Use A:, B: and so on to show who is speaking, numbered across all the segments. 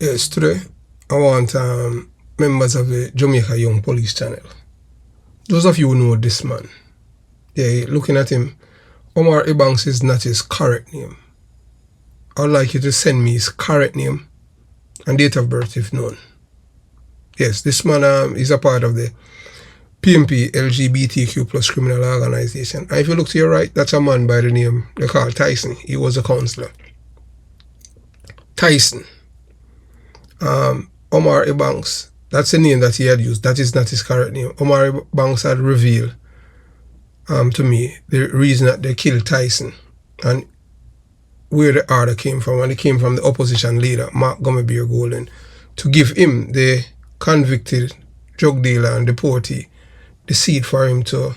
A: Yes, today I want members of the Jamaica Young Police channel. Those of you who know this man, yeah, looking at him, Omar Ebanks is not his correct name. I would like you to send me his correct name and date of birth if known. Yes, this man is a part of the PMP LGBTQ plus criminal organization. And if you look to your right, that's a man by the name they call Tyson. He was a counselor. Tyson. Omar Ebanks, that's the name that he had used. That is not his correct name. Omar Ebanks had revealed to me the reason that they killed Tyson and where the order came from. And it came from the opposition leader, Mark Gummy Golden, to give him, the convicted drug dealer and deportee, the seat for him to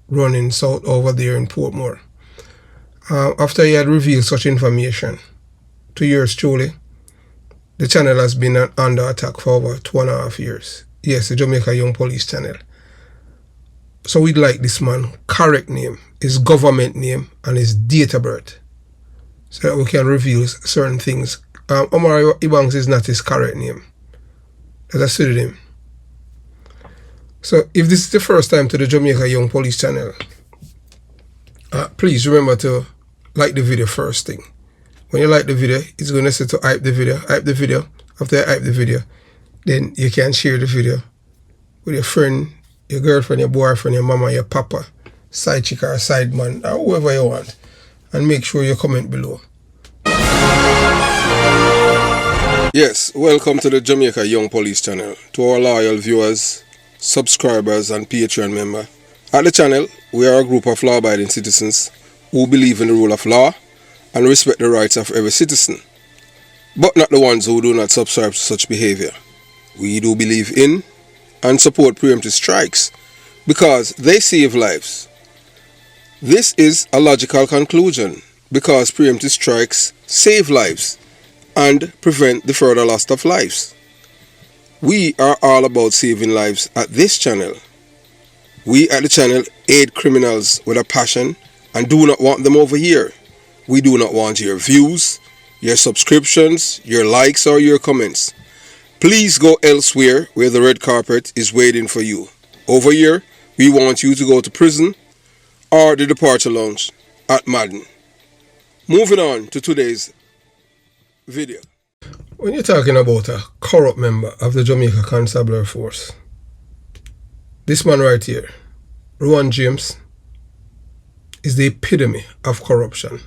A: run in south over there in Portmore. After he had revealed such information to yours truly, the channel has been under attack for over 2.5 years. Yes, the Jamaica Young Police channel. So we'd like this man correct name, his government name, and his date of birth, so that we can reveal certain things. Omar Ebanks is not his correct name. Let us study him. So if this is the first time to the Jamaica Young Police channel, please remember to like the video first thing. When you like the video, it's going to say to hype the video. Hype the video. After you hype the video, then you can share the video with your friend, your girlfriend, your boyfriend, your mama, your papa, side chick or side man, or whoever you want. And make sure you comment below. Yes, welcome to the Jamaica Young Police channel. To our loyal viewers, subscribers and Patreon member. At the channel, we are a group of law-abiding citizens who believe in the rule of law and respect the rights of every citizen, but not the ones who do not subscribe to such behavior. We do believe in and support preemptive strikes because they save lives. This is a logical conclusion because preemptive strikes save lives and prevent the further loss of lives. We are all about saving lives at this channel. We at the channel aid criminals with a passion and do not want them over here. We do not want your views, your subscriptions, your likes or your comments. Please go elsewhere where the red carpet is waiting for you. Over here, we want you to go to prison or the departure lounge at Madden. Moving on to today's video. When you're talking about a corrupt member of the Jamaica Constabulary Force, this man right here, Rowan James, is the epitome of corruption.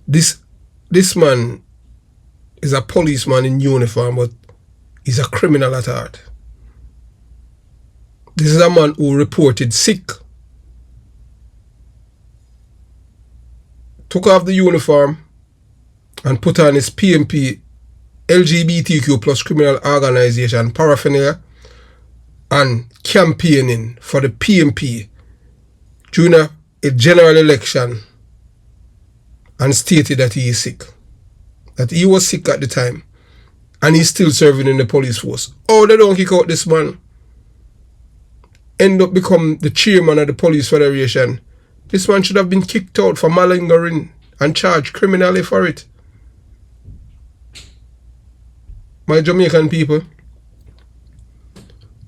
A: This man is a policeman in uniform, but he's a criminal at heart. This is a man who reported sick, took off the uniform and put on his PMP LGBTQ plus criminal organization paraphernalia and campaigning for the PMP during a general election, and stated that he is sick. That he was sick at the time and he's still serving in the police force. Oh, they don't kick out this man. End up become the chairman of the Police Federation. This man should have been kicked out for malingering and charged criminally for it. My Jamaican people,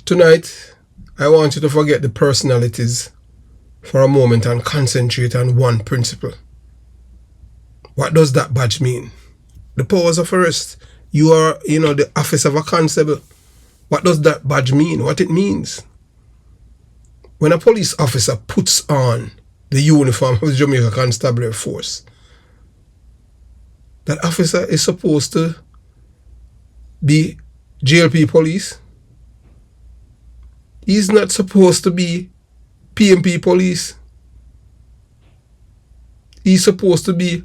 A: tonight I want you to forget the personalities for a moment and concentrate on one principle. What does that badge mean? The powers of arrest. You are, the office of a constable. What does that badge mean? What it means? When a police officer puts on the uniform of the Jamaica Constabulary Force, that officer is supposed to be JLP police. He's not supposed to be PMP police. He's supposed to be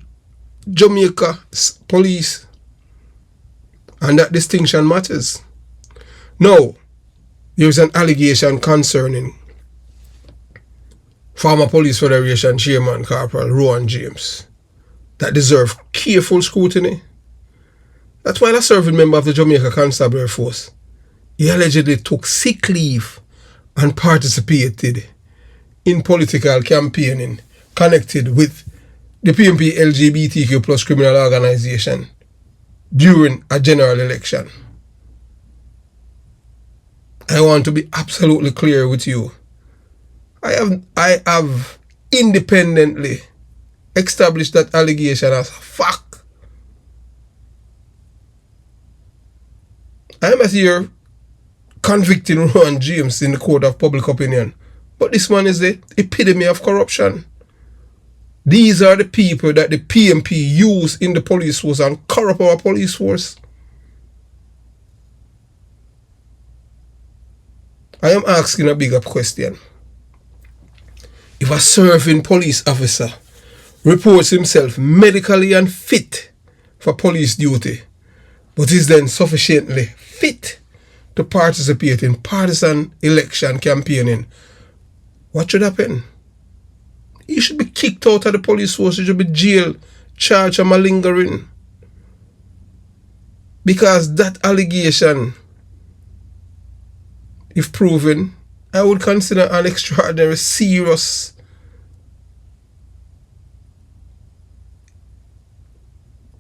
A: Jamaica police, and that distinction matters. Now, there is an allegation concerning former Police Federation Chairman Corporal Rowan James that deserves careful scrutiny. That's why a serving member of the Jamaica Constabulary Force, he allegedly took sick leave and participated in political campaigning connected with the PMP LGBTQ plus criminal organization during a general election. I want to be absolutely clear with you. I have independently established that allegation as a fact. I am not here convicting Ron James in the court of public opinion, but this man is the epitome of corruption. These are the people that the PMP use in the police force and corrupt our police force. I am asking a big up question. If a serving police officer reports himself medically unfit for police duty, but is then sufficiently fit to participate in partisan election campaigning, what should happen? He should be kicked out of the police force. He should be jailed, charged for malingering. Because that allegation, if proven, I would consider an extraordinary serious.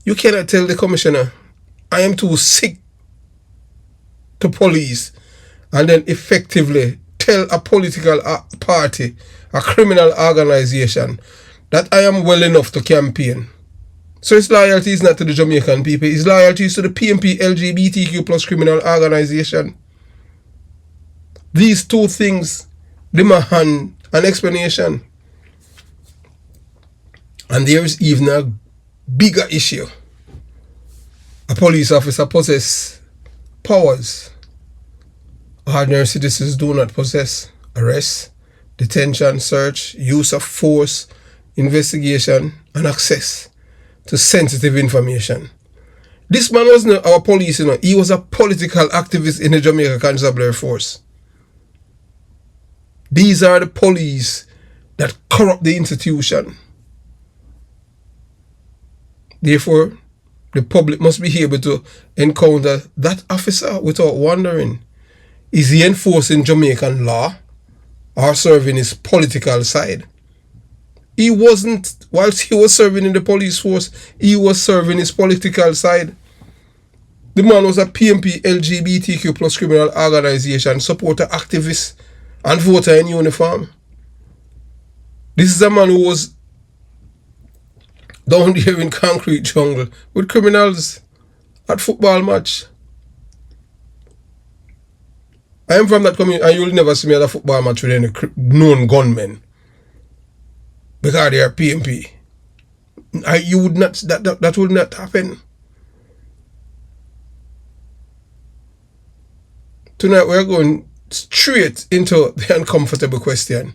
A: You cannot tell the commissioner, I am too sick to police, and then effectively tell a political party, a criminal organization, that I am well enough to campaign. So his loyalty is not to the Jamaican people, his loyalty is to the PMP LGBTQ plus criminal organization. These two things demand an explanation. And there is even a bigger issue. A police officer possesses powers ordinary citizens do not possess: arrest, detention, search, use of force, investigation, and access to sensitive information. This man was not our police, he was a political activist in the Jamaica Constabulary Force. These are the police that corrupt the institution. Therefore, the public must be able to encounter that officer without wondering, is he enforcing Jamaican law or serving his political side? He wasn't, whilst he was serving in the police force, he was serving his political side. The man was a PMP LGBTQ plus criminal organization supporter, activist, and voter in uniform. This is a man who was down there in concrete jungle with criminals at football match. I am from that community, and you'll never see me at a football match with any known gunmen, because they are PMP. You would not. That would not happen. Tonight we're going straight into the uncomfortable question: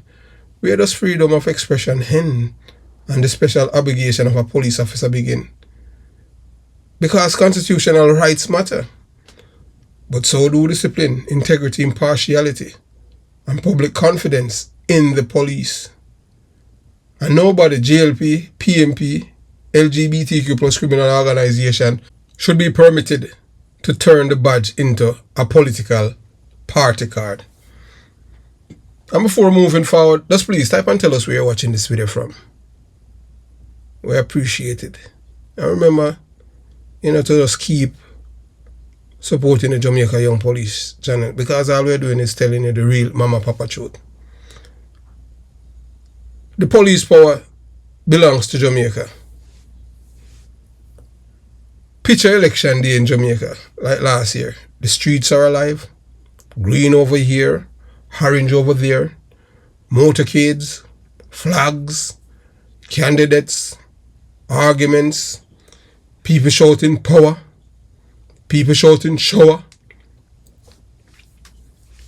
A: where does freedom of expression end and the special obligation of a police officer begin? Because constitutional rights matter, but so do discipline, integrity, impartiality, and public confidence in the police. And nobody, JLP, PMP, LGBTQ plus criminal organization, should be permitted to turn the badge into a political party card. And before moving forward, just please type and tell us where you're watching this video from. We appreciate it. And remember, to just keep supporting the Jamaica Young Police channel, because all we're doing is telling you the real mama papa truth. The police power belongs to Jamaica. Picture election day in Jamaica, like last year. The streets are alive. Green over here, orange over there. Motorcades, flags, candidates, arguments, people shouting power, people shouting shower,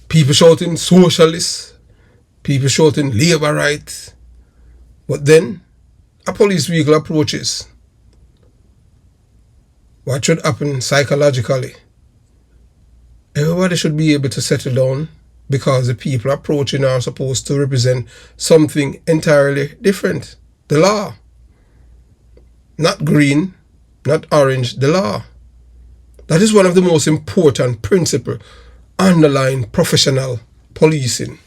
A: people shouting socialists, people shouting labor rights. But then a police vehicle approaches. What should happen psychologically? Everybody should be able to settle down, because the people approaching are supposed to represent something entirely different. The law. Not green, not orange, the law. That is one of the most important principles underlying professional policing.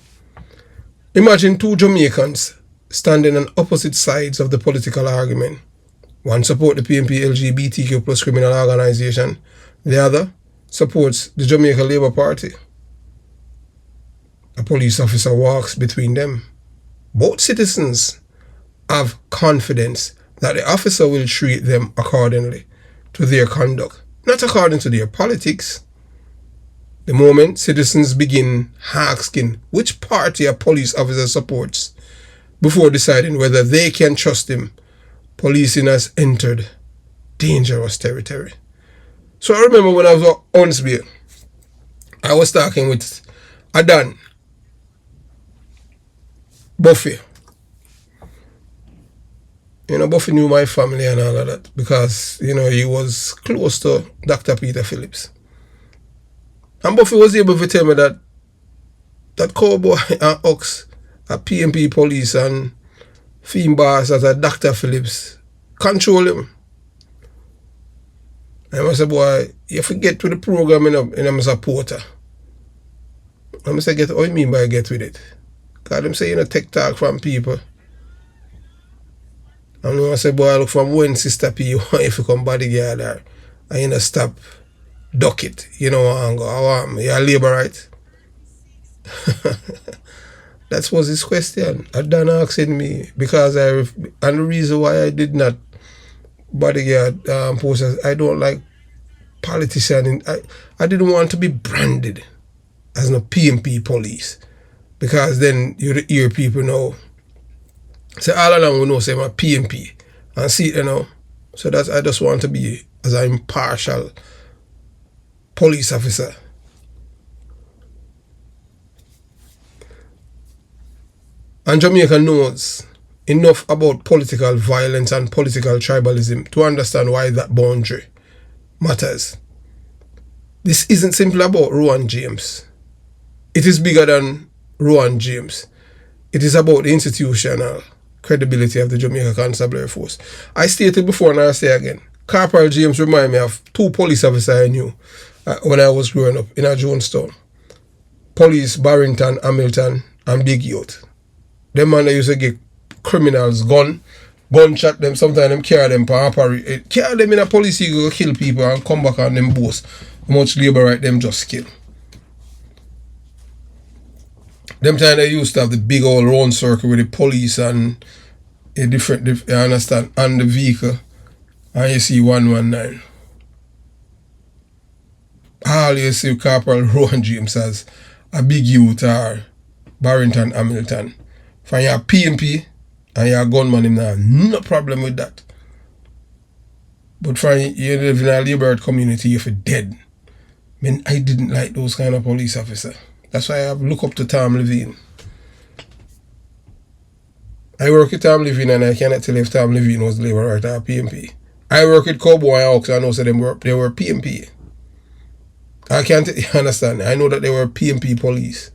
A: Imagine two Jamaicans standing on opposite sides of the political argument. One support the PNP LGBTQ plus criminal organization. The other supports the Jamaica Labour Party. A police officer walks between them. Both citizens have confidence that the officer will treat them accordingly to their conduct, not according to their politics. The moment citizens begin asking which party a police officer supports before deciding whether they can trust him, policing has entered dangerous territory. So I remember when I was at Hornsby, I was talking with Adan Buffy. Buffy knew my family and all of that because, he was close to Dr. Peter Phillips. And Buffy was able to tell me that cowboy and ox at PNP police and theme boss at Dr. Phillips control him. And I said, boy, you forget with the program in a supporter. I say, what do you mean by get with it? Because them say, take talk from people. And I say, boy, I look from when Sister P, if you come bodyguard there, and stop, duck it, and go, you're a labor, right? That was his question. Adan asking me, because and the reason why I did not bodyguard post, I don't like politicians. I didn't want to be branded as no PNP police, because then you hear people know. So all along we know say I'm a PNP and see it, So that's I just want to be as an impartial police officer. And Jamaica knows enough about political violence and political tribalism to understand why that boundary matters. This isn't simply about Rowan James. It is bigger than Rowan James. It is about the institutional credibility of the Jamaica Constabulary Force. I stated before and I say again, Corporal James remind me of two police officers I knew when I was growing up in Jonestown. Police Barrington, Hamilton, and Big Youth. Them man they used to get criminals gunshot them, sometimes them carry them carry them in a police vehicle, kill people and come back on them boast. How much labor right them just kill. Them time they used to have the big old round circle with the police and a different, you understand, and the vehicle, and you see 119. All you see Corporal Rowan James as a Big Youth or Barrington Hamilton. From your PNP and your gunman, him have no problem with that. But from you live in a labor community, you're dead. I didn't like those kind of police officers. That's why I look up to Tom Levine. I work with Tom Levine and I cannot tell if Tom Levine was Labour or PNP. I work with Cowboy and Ox, I know so they were PNP. I can't understand. I know that they were PNP police.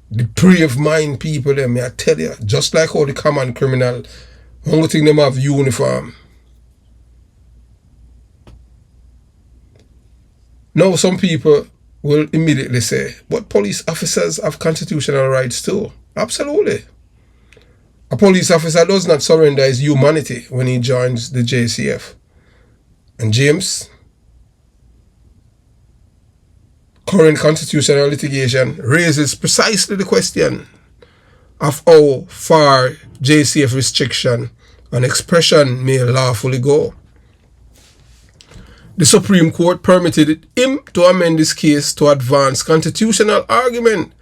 A: The brave mind people them, I tell you, just like all the common criminal, only thing them have uniform. Now some people will immediately say, but police officers have constitutional rights too. Absolutely. A police officer does not surrender his humanity when he joins the JCF. And James, current constitutional litigation raises precisely the question of how far JCF restriction on expression may lawfully go. The Supreme Court permitted him to amend this case to advance constitutional argument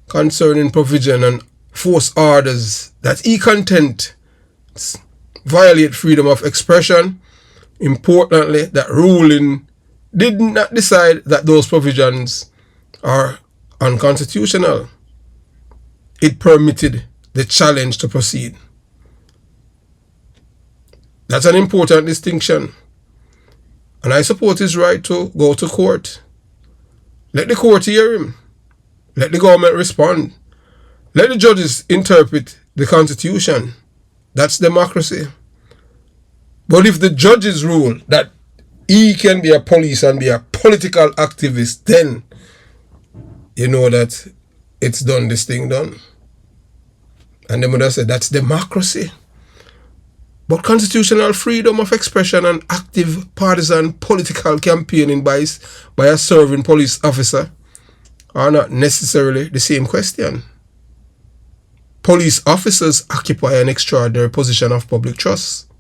A: concerning provision and force orders that he contends violate freedom of expression. Importantly, that ruling did not decide that those provisions are unconstitutional. It permitted the challenge to proceed. That's an important distinction. And I support his right to go to court. Let the court hear him. Let the government respond. Let the judges interpret the Constitution. That's democracy. But if the judges rule that he can be a police and be a political activist, then you know that it's done, this thing done. And then when I say that's democracy. But constitutional freedom of expression and active partisan political campaigning by a serving police officer are not necessarily the same question. Police officers occupy an extraordinary position of public trust.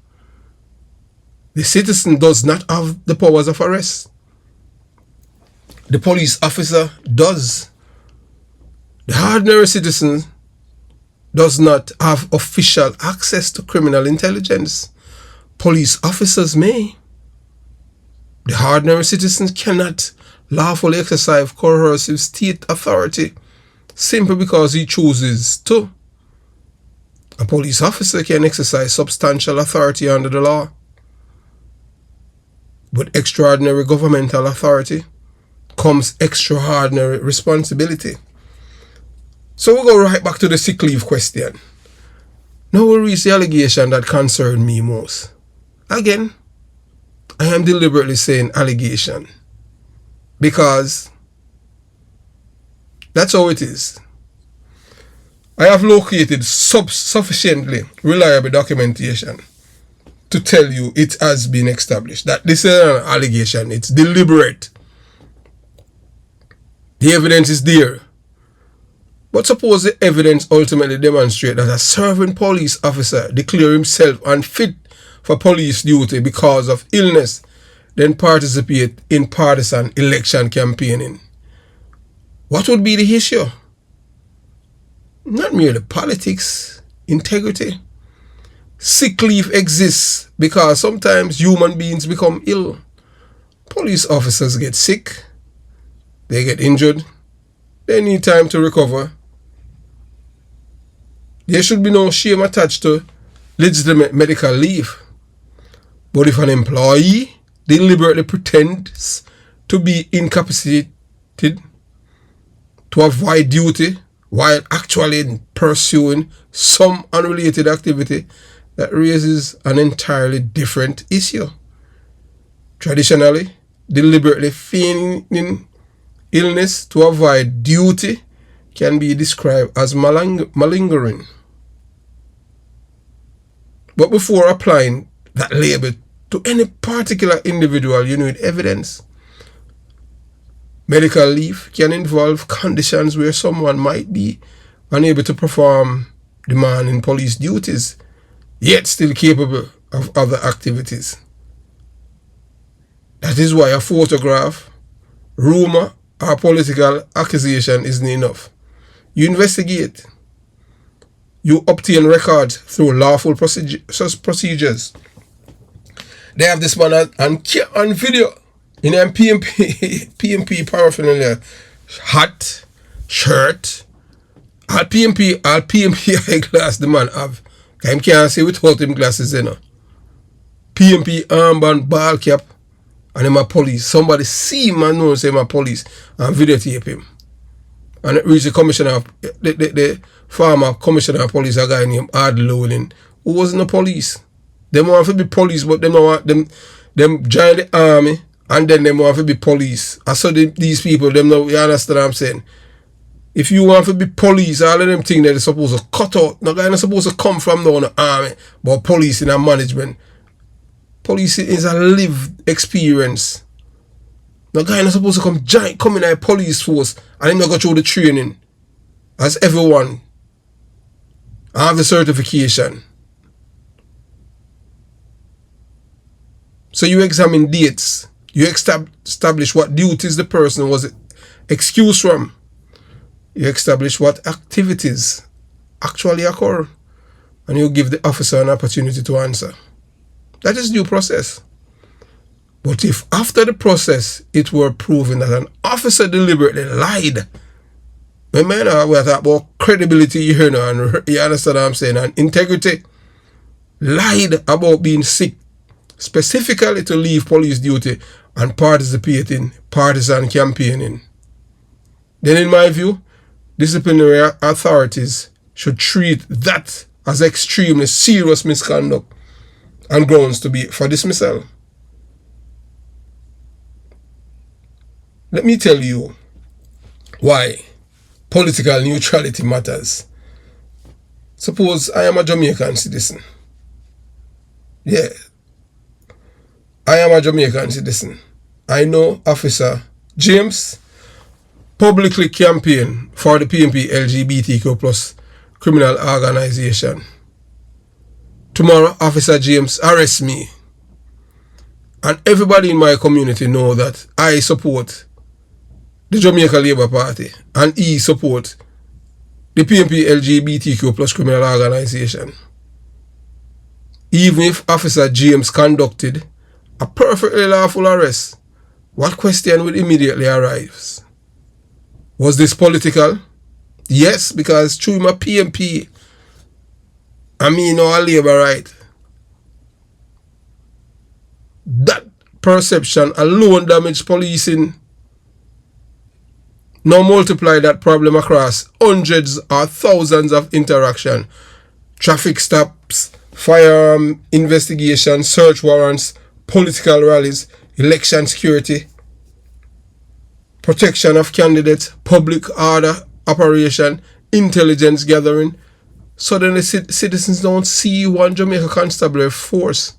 A: The citizen does not have the powers of arrest. The police officer does. The ordinary citizen does not have official access to criminal intelligence. Police officers may. The ordinary citizen cannot lawfully exercise coercive state authority simply because he chooses to. A police officer can exercise substantial authority under the law, but extraordinary governmental authority comes extraordinary responsibility. So we'll go right back to the sick leave question. Now we'll reach the allegation that concerned me most. Again, I am deliberately saying allegation because that's how it is. I have located sufficiently reliable documentation to tell you it has been established that this is an allegation. It's deliberate. The evidence is there. But suppose the evidence ultimately demonstrates that a serving police officer declared himself unfit for police duty because of illness, then participate in partisan election campaigning. What would be the issue? Not merely politics, integrity. Sick leave exists because sometimes human beings become ill. Police officers get sick, they get injured, they need time to recover. There should be no shame attached to legitimate medical leave. But if an employee deliberately pretends to be incapacitated to avoid duty while actually pursuing some unrelated activity, that raises an entirely different issue. Traditionally, deliberately feigning illness to avoid duty can be described as malingering. But before applying that label to any particular individual, you need evidence. Medical leave can involve conditions where someone might be unable to perform demanding police duties, yet still capable of other activities. That is why a photograph, rumor, or political accusation isn't enough. You investigate. You obtain records through lawful procedures. They have this man on video in a PMP paraphernalia, hat, shirt, all PMP eyeglass the man have. I can't see without him glasses, you know. PMP armband, ball cap, and him a police. Somebody see him and knows him a police and videotape him. And it reached the commissioner of the former commissioner of police, a guy named Ard Lowling, who wasn't a police. They want to be police, but they don't want them join the army and then they want to be police. I saw these people, them know, you understand what I'm saying? If you want to be police, all of them things that they're supposed to cut out. No guy not supposed to come from the army, but police in a management. Police is a lived experience. No guy not supposed to come in a police force and him not go through the training as everyone. I have the certification. So you examine dates. You establish what duties the person was excused from. You establish what activities actually occur. And you give the officer an opportunity to answer. That is due process. But if after the process it were proven that an officer deliberately lied, remember we talk about credibility here now, and you understand what I'm saying, and integrity, lied about being sick, specifically to leave police duty and participate in partisan campaigning, then in my view, disciplinary authorities should treat that as extremely serious misconduct and grounds to be for dismissal. Let me tell you why political neutrality matters. Suppose I am a Jamaican citizen Yeah, I am a Jamaican citizen. I know Officer James publicly campaigned for the PNP LGBTQ plus criminal organization. Tomorrow, Officer James arrests me. And everybody in my community know that I support the Jamaica Labour Party and he support the PNP LGBTQ plus criminal organization. Even if Officer James conducted a perfectly lawful arrest, what question would immediately arise? Was this political? Yes, because through my PNP, I mean no a Labour right. That perception alone damaged policing. Now multiply that problem across hundreds or thousands of interactions. Traffic stops, firearm investigation, search warrants, political rallies, election security, protection of candidates, public order operation, intelligence gathering. So then the citizens don't see one Jamaica Constabulary force.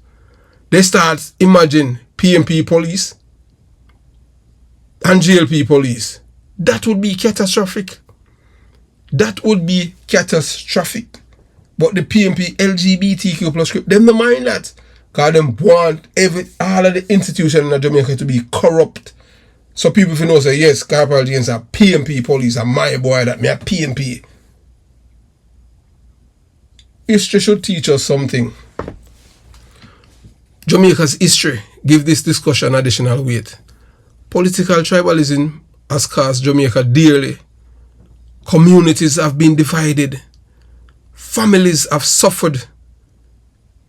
A: They start imagine PNP police and JLP police. That would be catastrophic. That would be catastrophic. But the PNP LGBTQ plus group, them don't mind that. Because them want all of the institutions in Jamaica to be corrupt. So people if you know say, yes, Corporal James are PNP police and my boy that me a PNP. History should teach us something. Jamaica's history give this discussion additional weight. Political tribalism has cost Jamaica dearly. Communities have been divided. Families have suffered.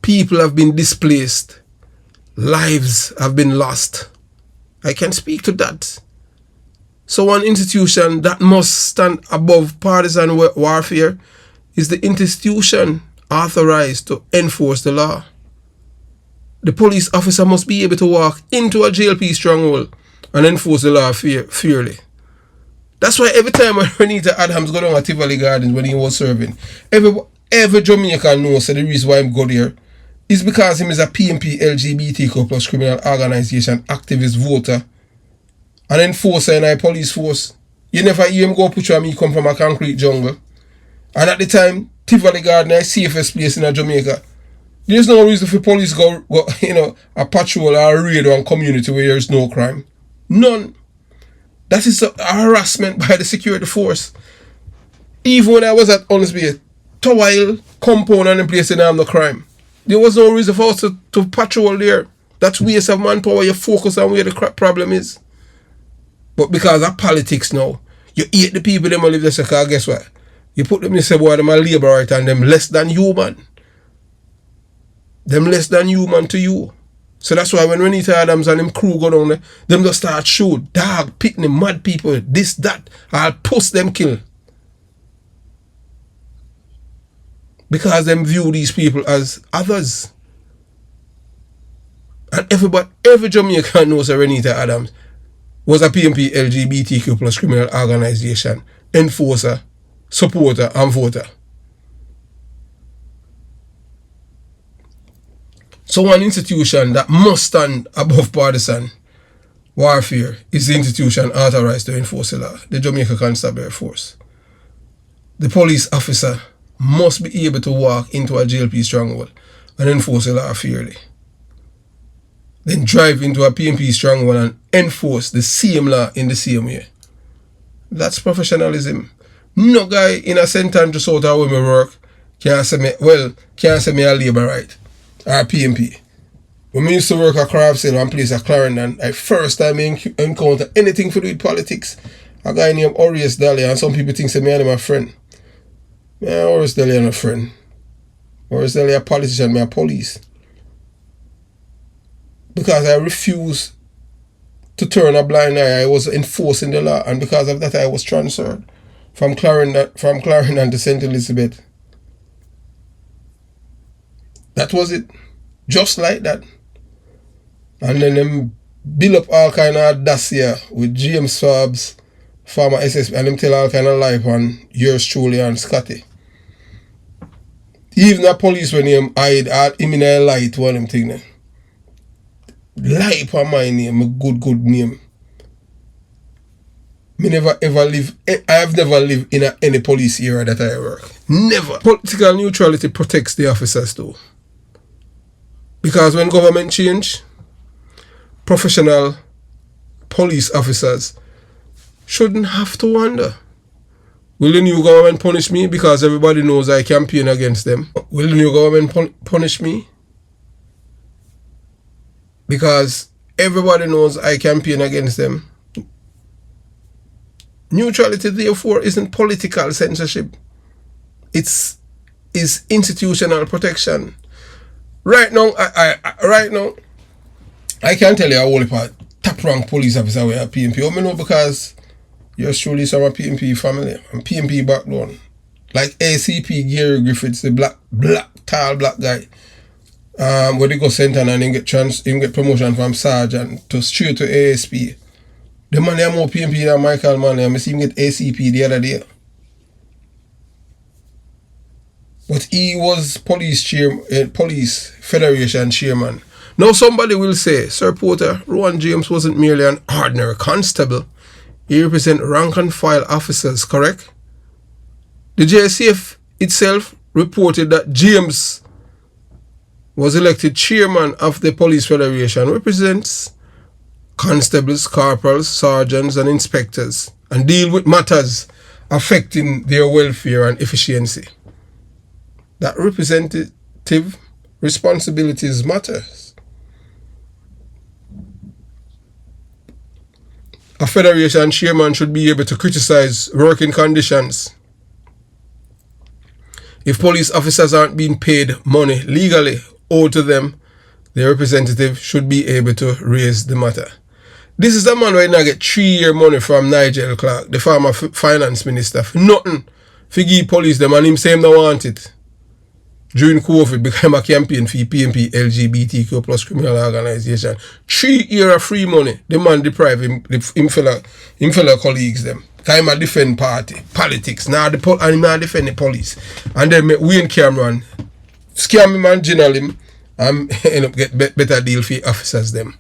A: People have been displaced. Lives have been lost. I can speak to that. So one institution that must stand above partisan warfare is the institution authorized to enforce the law. The police officer must be able to walk into a JLP stronghold and enforce the law fairly. That's why every time when Renita Adams go down at Tivoli Gardens when he was serving, every Jamaican knows that the reason why him go there is because him is a PNP LGBTQ plus criminal organization activist voter and enforcer in our police force. You never hear him go put on me come from a concrete jungle. And at the time, Tivoli Garden is the safest place in Jamaica. There's no reason for police go a patrol or a raid on a community where there's no crime. None. That is a harassment by the security force. Even when I was at Honestby, Towile compound and the place in the crime, there was no reason for us to patrol there. That's waste of manpower. You focus on where the problem is. But because of politics now, you hate the people them live there, because guess what? You put them in say, boy, them are labor right and them less than human. Them less than human to you. So that's why when Renita Adams and them crew go down there, them just start shoot, dog, picking mad people, this, that. I'll post them kill. Because them view these people as others. And every Jamaican knows that Renita Adams was a PNP LGBTQ plus criminal organization, enforcer, supporter, and voter. So one institution that must stand above partisan warfare is the institution authorized to enforce the law, the Jamaica Constabulary Force. The police officer must be able to walk into a JLP stronghold and enforce the law fairly. Then drive into a PNP stronghold and enforce the same law in the same way. That's professionalism. No guy in a St. Andrews out of where me work can't say me a labor right. Or PNP. When I used to work at crab sale and place at Clarendon, the first time I encounter anything to do with politics, a guy named Orius Daly, and some people think say me and him a friend. Yeah, Orius Daly and a friend. Orius Daly a politician, me a police. Because I refused to turn a blind eye, I was enforcing the law, and because of that I was transferred from Clarendon to St. Elizabeth. That was it. Just like that. And then them build up all kind of audacity with James Forbes, former SSP, and them tell all kind of life on yours truly and Scotty. Even a police when him hide him in a light one him thing then. Light for my name, a good name. Me never ever live. I have never lived in any police area that I work. Never. Political neutrality protects the officers too. Because when government change, professional police officers shouldn't have to wonder. Will the new government punish me because everybody knows I campaign against them? Will the new government punish me because everybody knows I campaign against them? Neutrality, therefore, isn't political censorship. It's institutional protection. Right now, I can tell you a whole heap of top-rank police officer we are PNP. I know because you're surely some of PNP family and PNP background. Like ACP Gary Griffiths, the tall black guy. Where they go center and him get promotion from sergeant to straight to ASP. The man have more PNP than Michael Manley. I see him get ACP the other day. But he was police federation chairman. Now somebody will say, Sir Porter, Rowan James wasn't merely an ordinary constable. He represents rank and file officers, correct? The JSCF itself reported that James was elected chairman of the police federation, represents constables, corporals, sergeants and inspectors, and deal with matters affecting their welfare and efficiency. That representative responsibilities matters. A federation chairman should be able to criticize working conditions. If police officers aren't being paid money legally owed to them, their representative should be able to raise the matter. This is the man who now get 3-year money from Nigel Clark, the former finance minister, for nothing. For give police them and him say him no want it. During COVID, became a campaign for PNP LGBTQ plus criminal organization. 3 years of free money. The man deprive him fellow colleagues them. Because him defend party, politics. Now and him defend the police. And then Wayne Cameron scam him and general him and end up get better deal for officers them.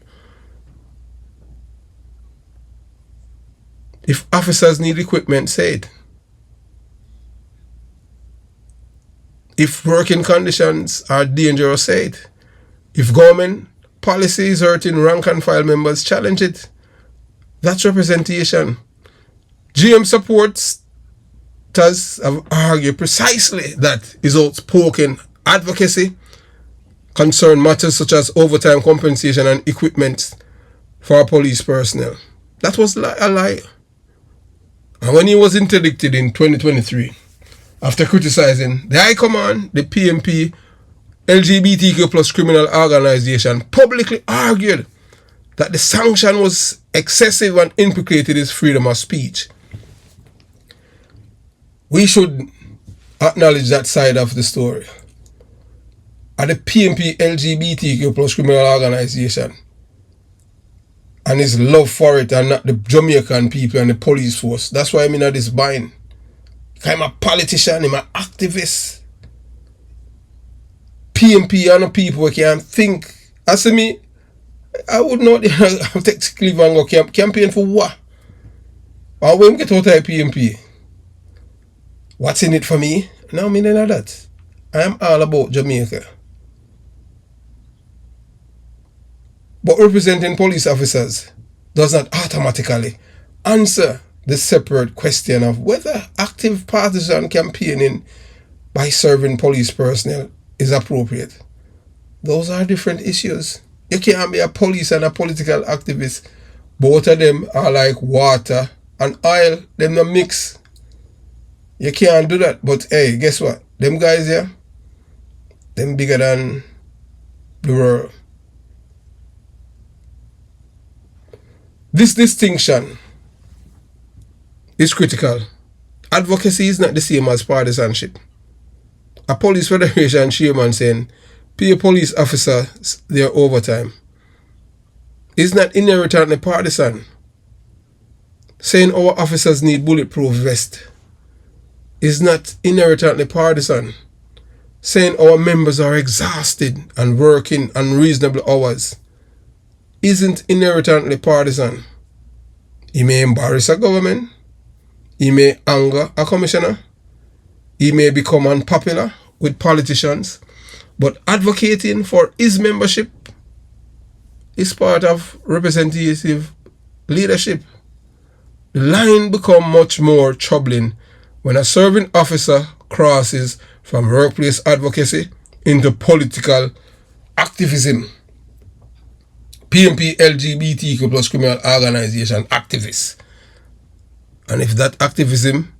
A: If officers need equipment, say it. If working conditions are dangerous, say it. If government policy is hurting rank and file members, challenge it. That's representation. GM supporters have argued precisely that his outspoken advocacy concern matters such as overtime compensation and equipment for police personnel. That was a lie. And when he was interdicted in 2023, after criticizing the High Command, the PNP LGBTQ plus criminal organization publicly argued that the sanction was excessive and implicated his freedom of speech. We should acknowledge that side of the story. At the PNP LGBTQ plus criminal organization and his love for it and not the Jamaican people and the police force. That's why I'm in this bind. I'm a politician, I'm an activist. PNP and the people who can think. As for me, I would not take Cleveland and go campaign for what? Or when we get out of PNP? What's in it for me? No, I mean none of that. I am all about Jamaica. But representing police officers does not automatically answer the separate question of whether active partisan campaigning by serving police personnel is appropriate. Those are different issues. You can't be a police and a political activist. Both of them are like water and oil. Them no mix. You can't do that. But hey, guess what? Them guys here, them bigger than the world. This distinction is critical. Advocacy is not the same as partisanship. A police federation chairman saying pay police officers their overtime is not inherently partisan. Saying our officers need bulletproof vests is not inherently partisan. saying our members are exhausted and working unreasonable hours isn't inherently partisan. He may embarrass a government, he may anger a commissioner, he may become unpopular with politicians, but advocating for his membership is part of representative leadership. The line becomes much more troubling when a serving officer crosses from workplace advocacy into political activism. PMP LGBTQ plus criminal organization activists. And if that activism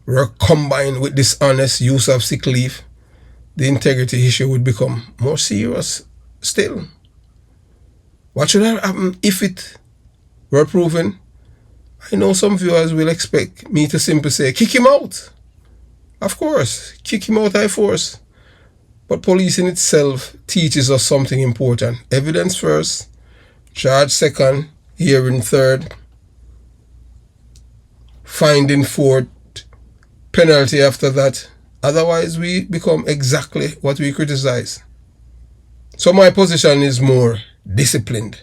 A: were combined with dishonest use of sick leave, the integrity issue would become more serious still. What should have happened if it were proven? I know some viewers will expect me to simply say, kick him out. Of course, kick him out by force. But policing itself teaches us something important. Evidence first, charge second, hearing third, finding fourth, penalty after that. Otherwise, we become exactly what we criticize. So my position is more disciplined.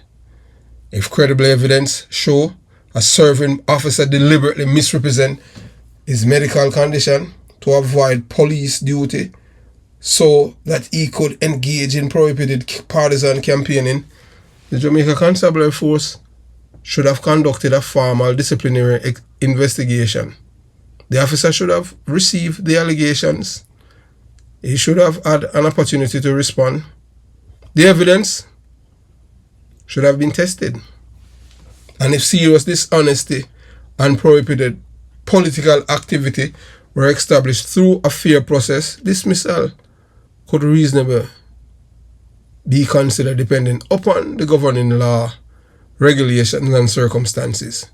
A: If credible evidence show a serving officer deliberately misrepresent his medical condition to avoid police duty so that he could engage in prohibited partisan campaigning, the Jamaica Constabulary Force should have conducted a formal disciplinary investigation. The officer should have received the allegations. He should have had an opportunity to respond. The evidence should have been tested. And if serious dishonesty and prohibited political activity were established through a fair process, dismissal could reasonably be considered depending upon the governing law, regulations and circumstances.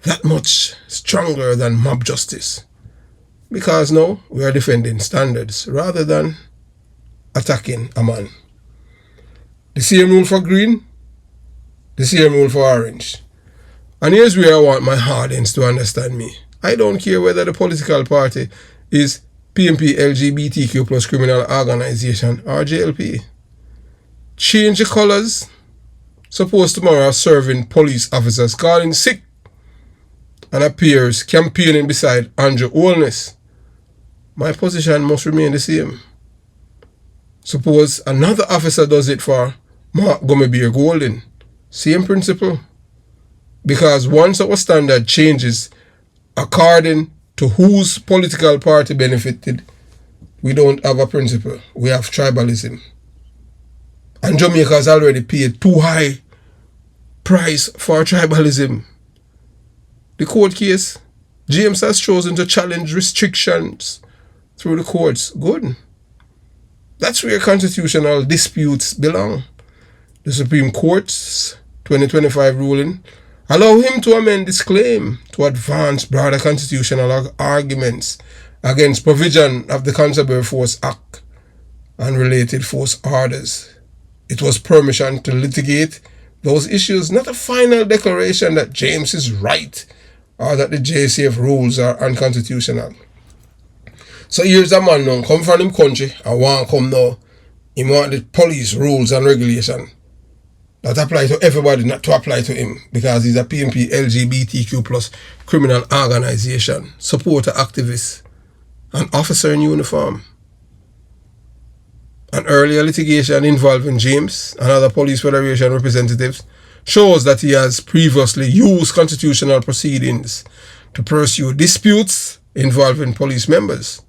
A: That much stronger than mob justice. Because now we are defending standards rather than attacking a man. The same rule for green, the same rule for orange. And here's where I want my audience to understand me. I don't care whether the political party is PMP LGBTQ plus criminal organization or JLP. Change the colors. Suppose tomorrow serving police officers calling sick and appears campaigning beside Andrew Holness. My position must remain the same. Suppose another officer does it for Mark Gummibeer Golden. Same principle. Because once our standard changes according to whose political party benefited, we don't have a principle. We have tribalism. And Jamaica has already paid too high price for tribalism. The court case, James has chosen to challenge restrictions through the courts. Good. That's where constitutional disputes belong. The Supreme Court's 2025 ruling allow him to amend this claim to advance broader constitutional arguments against provision of the Constabulary Force Act and related force orders. It was permission to litigate those issues, not a final declaration that James is right or that the JCF rules are unconstitutional. So here's a man now, come from him country and want come now. He want the police rules and regulation that apply to everybody, not to apply to him, because he's a PMP LGBTQ plus criminal organization, supporter activist, an officer in uniform. An earlier litigation involving James and other police federation representatives shows that he has previously used constitutional proceedings to pursue disputes involving police members.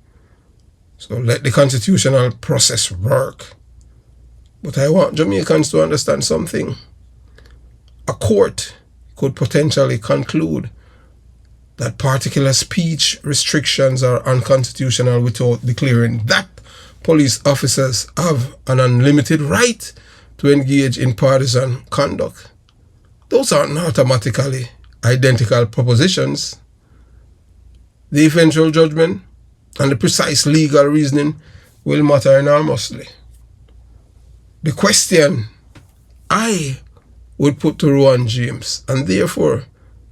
A: So let the constitutional process work. But I want Jamaicans to understand something. A court could potentially conclude that particular speech restrictions are unconstitutional without declaring that police officers have an unlimited right to engage in partisan conduct. Those aren't automatically identical propositions. The eventual judgment and the precise legal reasoning will matter enormously. The question I would put to Rowan James, and therefore,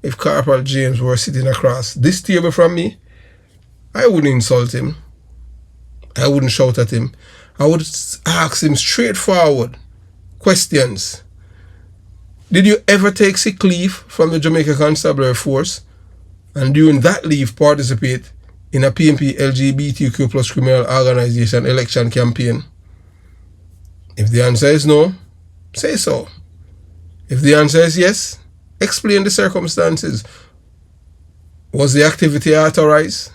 A: if Corporal James were sitting across this table from me, I wouldn't insult him. I wouldn't shout at him. I would ask him straightforward questions. Did you ever take sick leave from the Jamaica Constabulary Force and during that leave participate in a PNP LGBTQ plus criminal organization election campaign? If the answer is no, say so. If the answer is yes, explain the circumstances. Was the activity authorized?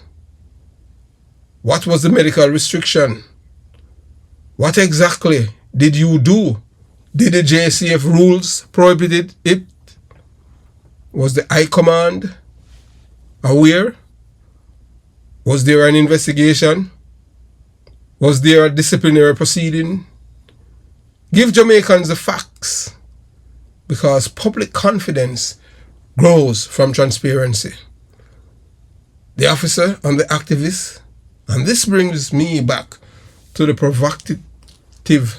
A: What was the medical restriction? What exactly did you do? Did the JCF rules prohibit it? Was the High Command aware? Was there an investigation? Was there a disciplinary proceeding? Give Jamaicans the facts, because public confidence grows from transparency. The officer and the activist, and this brings me back to the provocative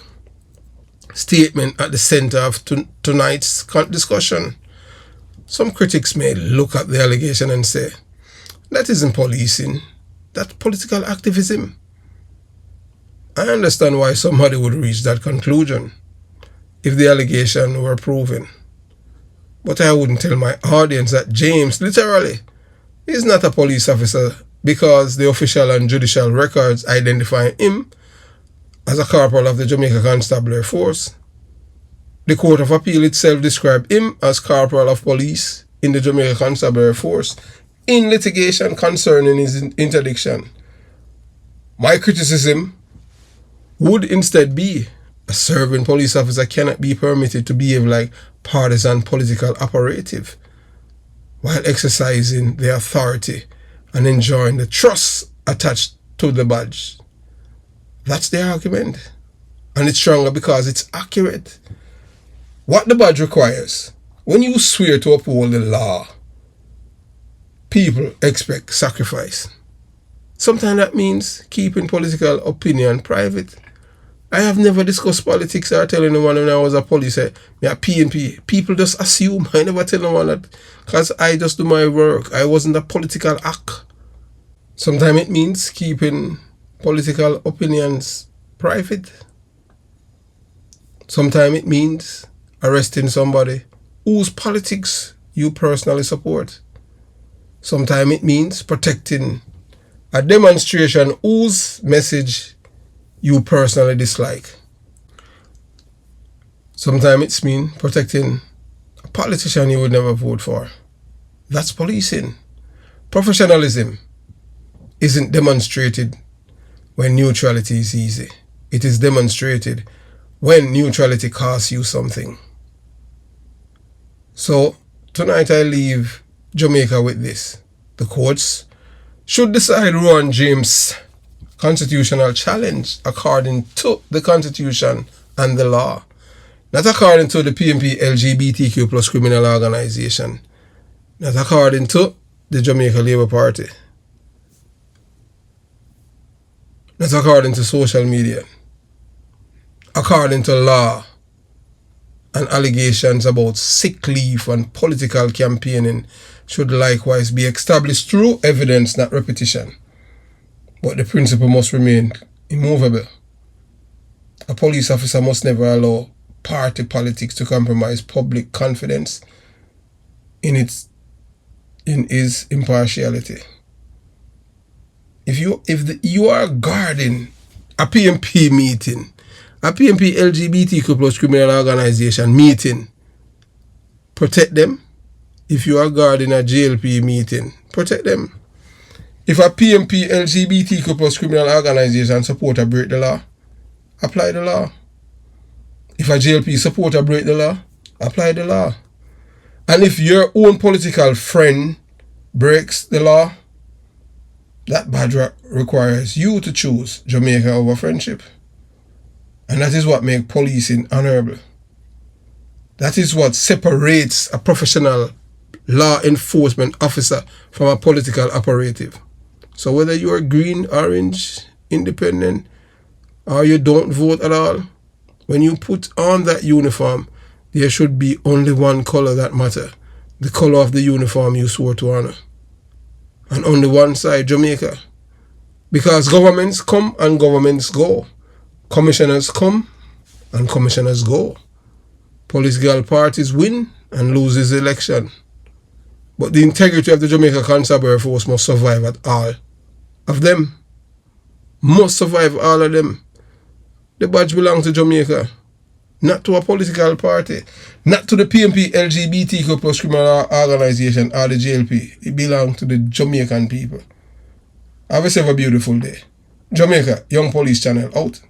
A: statement at the center of tonight's discussion. Some critics may look at the allegation and say, that isn't policing, that's political activism. I understand why somebody would reach that conclusion if the allegation were proven. But I wouldn't tell my audience that James literally is not a police officer because the official and judicial records identify him as a corporal of the Jamaica Constabulary Force. The Court of Appeal itself described him as corporal of police in the Jamaica Constabulary Force in litigation concerning his interdiction. My criticism would instead be a serving police officer cannot be permitted to behave like partisan political operative while exercising the authority and enjoying the trust attached to the badge. That's the argument. And it's stronger because it's accurate. What the badge requires, when you swear to uphold the law, people expect sacrifice. Sometimes that means keeping political opinion private. I have never discussed politics or tell anyone when I was a police, me a PNP. People just assume. I never tell anyone that because I just do my work. I wasn't a political act. Sometimes it means keeping political opinions private. Sometimes it means arresting somebody whose politics you personally support. Sometimes it means protecting a demonstration whose message you personally dislike. Sometimes it's mean protecting a politician you would never vote for. That's policing. Professionalism isn't demonstrated when neutrality is easy. It is demonstrated when neutrality costs you something. So tonight I leave Jamaica with this. The courts should decide Ron James' constitutional challenge according to the Constitution and the law, not according to the PNP LGBTQ plus criminal organization, not according to the Jamaica Labour Party, not according to social media, according to law and allegations about sick leave and political campaigning should likewise be established through evidence, not repetition. But the principle must remain immovable. A police officer must never allow party politics to compromise public confidence in his impartiality. If you are guarding a PNP meeting, a PNP LGBTQ plus criminal organization meeting, protect them. If you are guarding a JLP meeting, protect them. If a PNP LGBTQ plus criminal organization supporter break the law, apply the law. If a JLP supporter break the law, apply the law. And if your own political friend breaks the law, that badge requires you to choose Jamaica over friendship. And that is what makes policing honorable. That is what separates a professional law enforcement officer from a political operative. So whether you are green, orange, independent, or you don't vote at all, when you put on that uniform, there should be only one color that matters, the color of the uniform you swore to honor. And on the one side, Jamaica, Because governments come and governments go. Commissioners come and commissioners go. Political parties win and lose this election. But the integrity of the Jamaica Constabulary Force must survive at all of them. Must survive, all of them. The badge belongs to Jamaica, not to a political party, not to the PMP LGBTQ plus criminal organization or the JLP. It belongs to the Jamaican people. Have yourself a beautiful day. Jamaica Young Police Channel out.